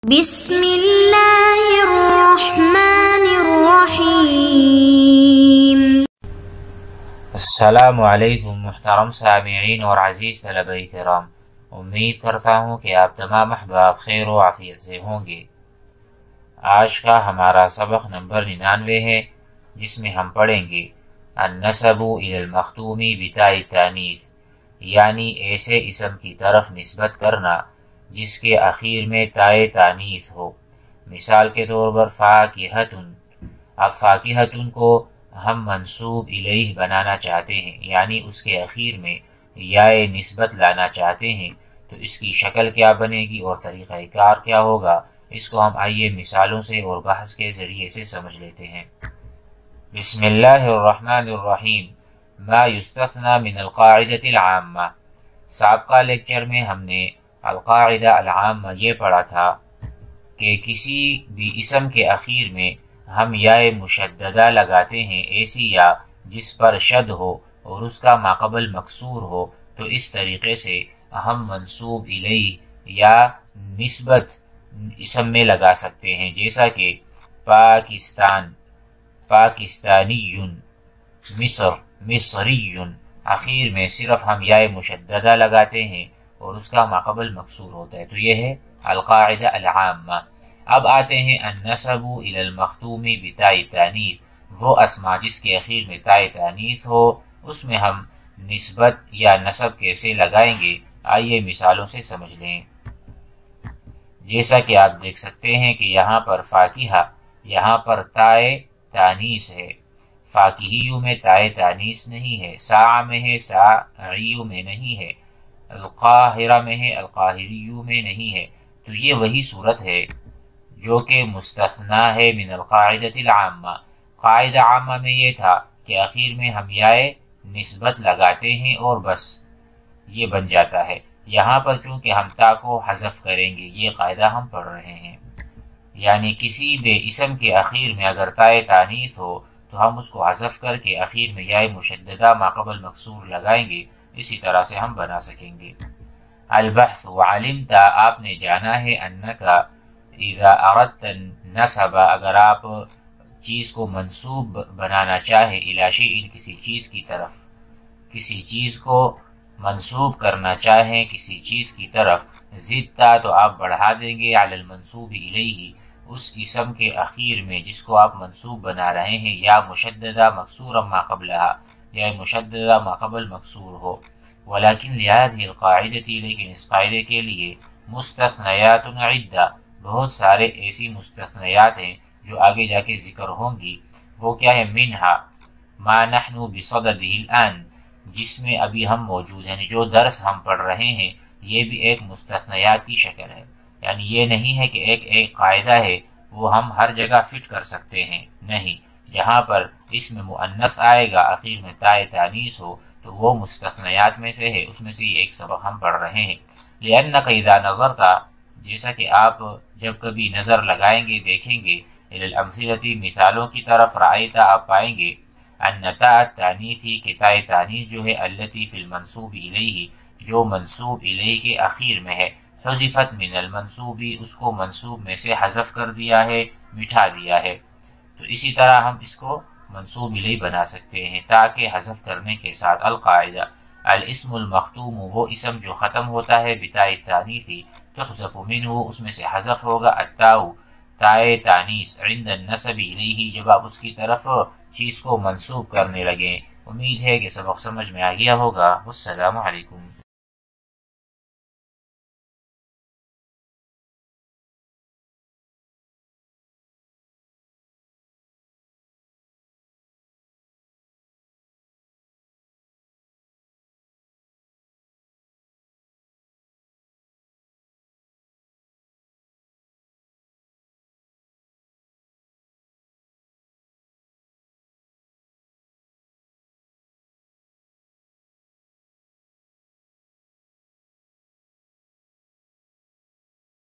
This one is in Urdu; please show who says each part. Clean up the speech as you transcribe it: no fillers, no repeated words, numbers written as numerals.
Speaker 1: بسم اللہ الرحمن الرحیم۔
Speaker 2: السلام علیکم محترم سامعین اور عزیز طلبہ کرام، امید کرتا ہوں کہ آپ تمام احباب خیر و عافیت سے ہوں گے۔ آج کا ہمارا سبق نمبر 99 ہے، جس میں ہم پڑھیں گے النسب الی المختوم بتاء التانیث، یعنی ایسے اسم کی طرف نسبت کرنا جس کے اخیر میں تائے تانیث ہو۔ مثال کے طور پر فاکہۃن، اب فاکہۃن کو ہم منسوب الیہ بنانا چاہتے ہیں، یعنی اس کے اخیر میں یائے نسبت لانا چاہتے ہیں، تو اس کی شکل کیا بنے گی اور طریقہ کار کیا ہوگا، اس کو ہم آئیے مثالوں سے اور بحث کے ذریعے سے سمجھ لیتے ہیں۔ بسم اللہ الرحمن الرحیم۔ ما یستثنى من القاعدة العامة، سابقہ لیکچر میں ہم نے القاعدہ العامہ یہ پڑھا تھا کہ کسی بھی اسم کے اخیر میں ہم یائے مشددہ لگاتے ہیں، ایسی یا جس پر شد ہو اور اس کا ماقبل مکسور ہو، تو اس طریقے سے ہم منسوب الیہ یا نسبت اسم میں لگا سکتے ہیں، جیسا کہ پاکستان، پاکستانی، مصر، مصری، اخیر میں صرف ہم یائے مشددہ لگاتے ہیں اور اس کا ماقبل مکسور ہوتا ہے، تو یہ ہے القاعدہ العامہ۔ اب آتے ہیں النسب الی المختوم بتاء التانیث، وہ اسما جس کے اخیر میں تائے تانیث ہو، اس میں ہم نسبت یا نسب کیسے لگائیں گے، آئیے مثالوں سے سمجھ لیں۔ جیسا کہ آپ دیکھ سکتے ہیں کہ یہاں پر فاکہہ، یہاں پر تائے تانیث ہے، فاکہیوں میں تائے تانیث نہیں ہے، ساع میں ہے، ساعیوں میں نہیں ہے، القاہرہ میں ہے، القاہریوں میں نہیں ہے، تو یہ وہی صورت ہے جو کہ مستثنیٰ ہے من القاعدۃ العامہ۔ قاعدہ عامہ میں یہ تھا کہ اخیر میں ہم یائے نسبت لگاتے ہیں اور بس یہ بن جاتا ہے۔ یہاں پر چونکہ ہم تا کو حذف کریں گے، یہ قاعدہ ہم پڑھ رہے ہیں، یعنی کسی بھی اسم کے اخیر میں اگر تائے تانیث ہو تو ہم اس کو حذف کر کے اخیر میں یائے مشددہ ماقبل مکسور لگائیں گے، اسی طرح سے ہم بنا سکیں گے۔ البحث وعلمت، آپ نے جانا ہے، انکا اذا اردت النسب، اگر آپ چیز کو منسوب بنانا چاہے الی شیء، کسی چیز کی طرف، کسی چیز کو منسوب کرنا چاہیں کسی چیز کی طرف، زدتا تو آپ بڑھا دیں گے علی المنسوب الیہ، اس اسم کے اخیر میں جس کو آپ منسوب بنا رہے ہیں، یا مشددہ مکسورا ما قبلہا، یا مشددہ ما قبل مکسور ہو۔ ولیکن لہذه القاعدۃ، لیکن اس قاعدے کے لیے مستثنیات عدہ، بہت سارے ایسی مستثنیات ہیں جو آگے جا کے ذکر ہوں گی۔ وہ کیا ہے؟ منہا ما نحن بصددہ الآن، جس میں ابھی ہم موجود ہیں، جو درس ہم پڑھ رہے ہیں یہ بھی ایک مستثنیات کی شکل ہے، یعنی یہ نہیں ہے کہ ایک قاعدہ ہے وہ ہم ہر جگہ فٹ کر سکتے ہیں، نہیں، جہاں پر اسم مؤنث آئے گا اخیر میں تائے تانیث ہو تو وہ مستثنیات میں سے ہے، اس میں سے ایک سبق ہم پڑھ رہے ہیں۔ لأنک اذا نظرت، جیسا کہ آپ جب کبھی نظر لگائیں گے، دیکھیں گے، الی الامثلۃ، مثالوں کی طرف، رأیت، آپ پائیں گے، ان تاء التانیث، کہ تائے تانیث جو ہے، التی فی المنسوب الیہ، جو منسوب الیہ کے اخیر میں ہے، حذفت من المنسوب، اس کو منسوب میں سے حذف کر دیا ہے، مٹھا دیا ہے، تو اسی طرح ہم اس کو منسوب الیہ بنا سکتے ہیں تاکہ حذف کرنے کے ساتھ۔ القاعدہ الاسم المختوم، وہ اسم جو ختم ہوتا ہے بتاء التانیث، تحذف منہ، اس میں سے حذف ہوگا، التاء، تائے تانیث، عند النسب الیہ، جب آپ اس کی طرف چیز کو منسوب کرنے لگیں۔ امید ہے کہ سبق سمجھ میں آ گیا ہوگا۔ والسلام علیکم۔